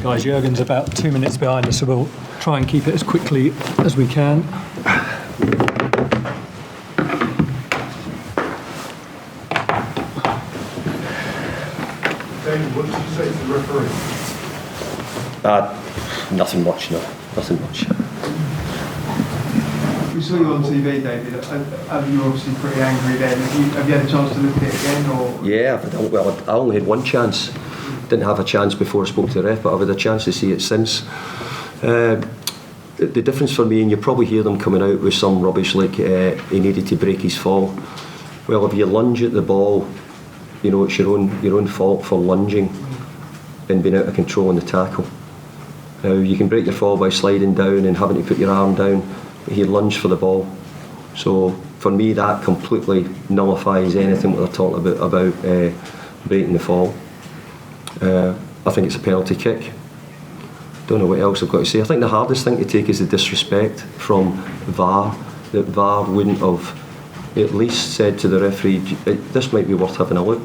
Guys, Jurgen's about 2 minutes behind us, so we'll try and keep it as quickly as we can. David, what did you say to the referee? Nothing much, no. Nothing much. We saw you on TV, David. You were obviously pretty angry then. Have you had a chance to look at it again? Or? Yeah, I only had one chance. Didn't have a chance before I spoke to the ref, but I've had a chance to see it since. The difference for me, and you probably hear them coming out with some rubbish like he needed to break his fall. Well, if you lunge at the ball, you know it's your own fault for lunging and being out of control in the tackle. Now you can break your fall by sliding down and having to put your arm down. He lunged for the ball, so for me that completely nullifies anything what they're talking about breaking the fall. I think it's a penalty kick. Don't know what else I've got to say. I think the hardest thing to take is the disrespect from VAR. That VAR wouldn't have at least said to the referee, this might be worth having a look.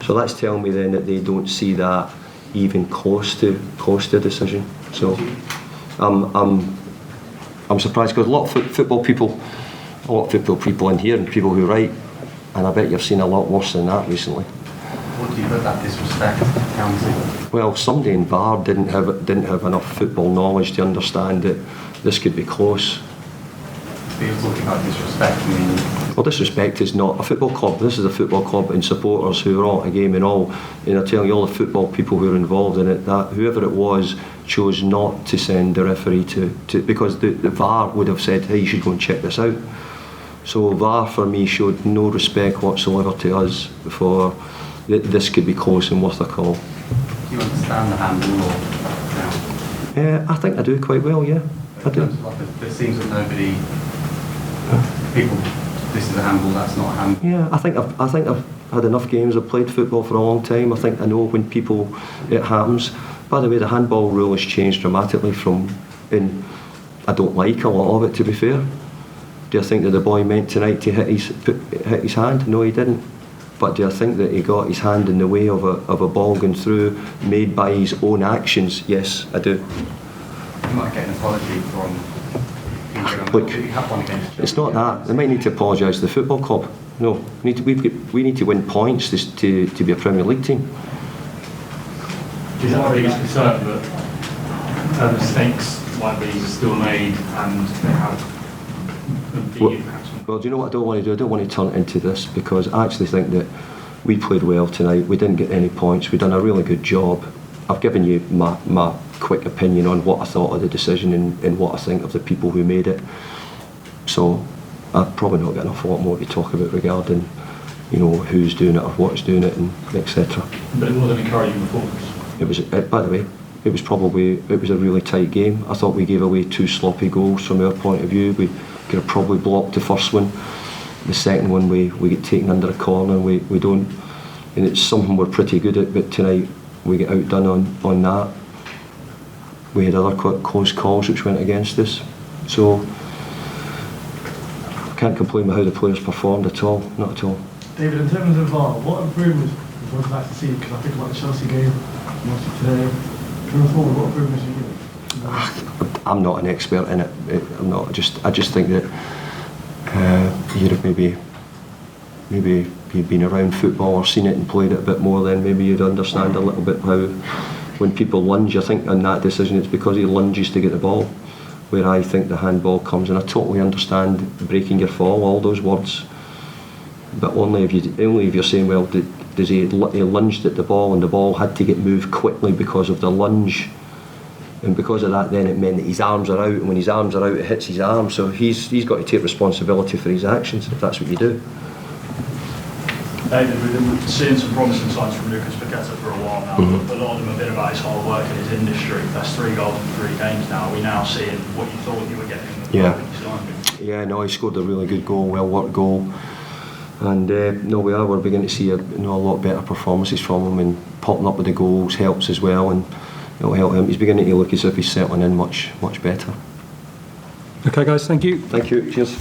So that's telling me then that they don't see that even close to a decision. So I'm surprised, because a lot of football people in here and people who write, and I bet you've seen a lot worse than that recently. What do you put that disrespect down to? Well, somebody in VAR didn't have enough football knowledge to understand that this could be close. But you're talking about disrespect. Well, disrespect is not a football club. This is a football club and supporters who are all at a game and all. And I'm telling you, all the football people who are involved in it, that whoever it was chose not to send the referee to because the VAR would have said, hey, you should go and check this out. So VAR for me showed no respect whatsoever to us for this could be close and worth a call. Do you understand the handball law now? Yeah, I think I do quite well, yeah. I do. There seems that nobody, people, this is a handball, that's not a handball. Yeah, I think I've had enough games. I've played football for a long time. I think I know when it happens. By the way, the handball rule has changed dramatically and I don't like a lot of it, to be fair. Do I think that the boy meant tonight to hit his hand? No, he didn't. But do I think that he got his hand in the way of a ball going through, made by his own actions? Yes, I do. You might get an apology from... Look, it's not that. They might need to apologise to the football club. No, we need to win points to be a Premier League team. Is that the biggest concern that mistakes might be still made and they have big impacts? Well, do you know what I don't want to do? I don't want to turn it into this, because I actually think that we played well tonight. We didn't get any points. We've done a really good job. I've given you my quick opinion on what I thought of the decision and what I think of the people who made it. So I've probably not got an awful lot more to talk about regarding, who's doing it or what's doing it and etc. But it was an encouraging performance. It was, by the way, it was a really tight game. I thought we gave away 2 sloppy goals from our point of view. We could have probably blocked the first one. The second one we get taken under a corner and we don't. And it's something we're pretty good at, but tonight we get outdone on that. We had other close calls which went against us. So I can't complain with how the players performed at all, not at all. David, in terms of VAR, what improvements would you like to see? Because I think about the Chelsea game, today. Going forward, what improvements are you giving? I'm not an expert in it. I'm not. I just think that you'd have maybe you've been around football or seen it and played it a bit more, then maybe you'd understand a little bit how when people lunge, I think in that decision it's because he lunges to get the ball, where I think the handball comes, and I totally understand breaking your fall, all those words, but only if you're saying, well, does he lunged at the ball and the ball had to get moved quickly because of the lunge, and because of that then it meant that his arms are out, and when his arms are out it hits his arm, so he's got to take responsibility for his actions if that's what you do. David, we've been seeing some promising signs from Lucas Paqueta for a while now. Mm-hmm. A lot of them have been about his hard work in his industry. That's 3 goals in 3 games now. Are we now seeing what you thought you were getting? Yeah, no, he scored a really good goal, well worked goal, and we're beginning to see a lot better performances from him, and popping up with the goals helps as well, and it'll help him. He's beginning to look as if he's settling in much better. Okay guys, thank you. Thank you, cheers.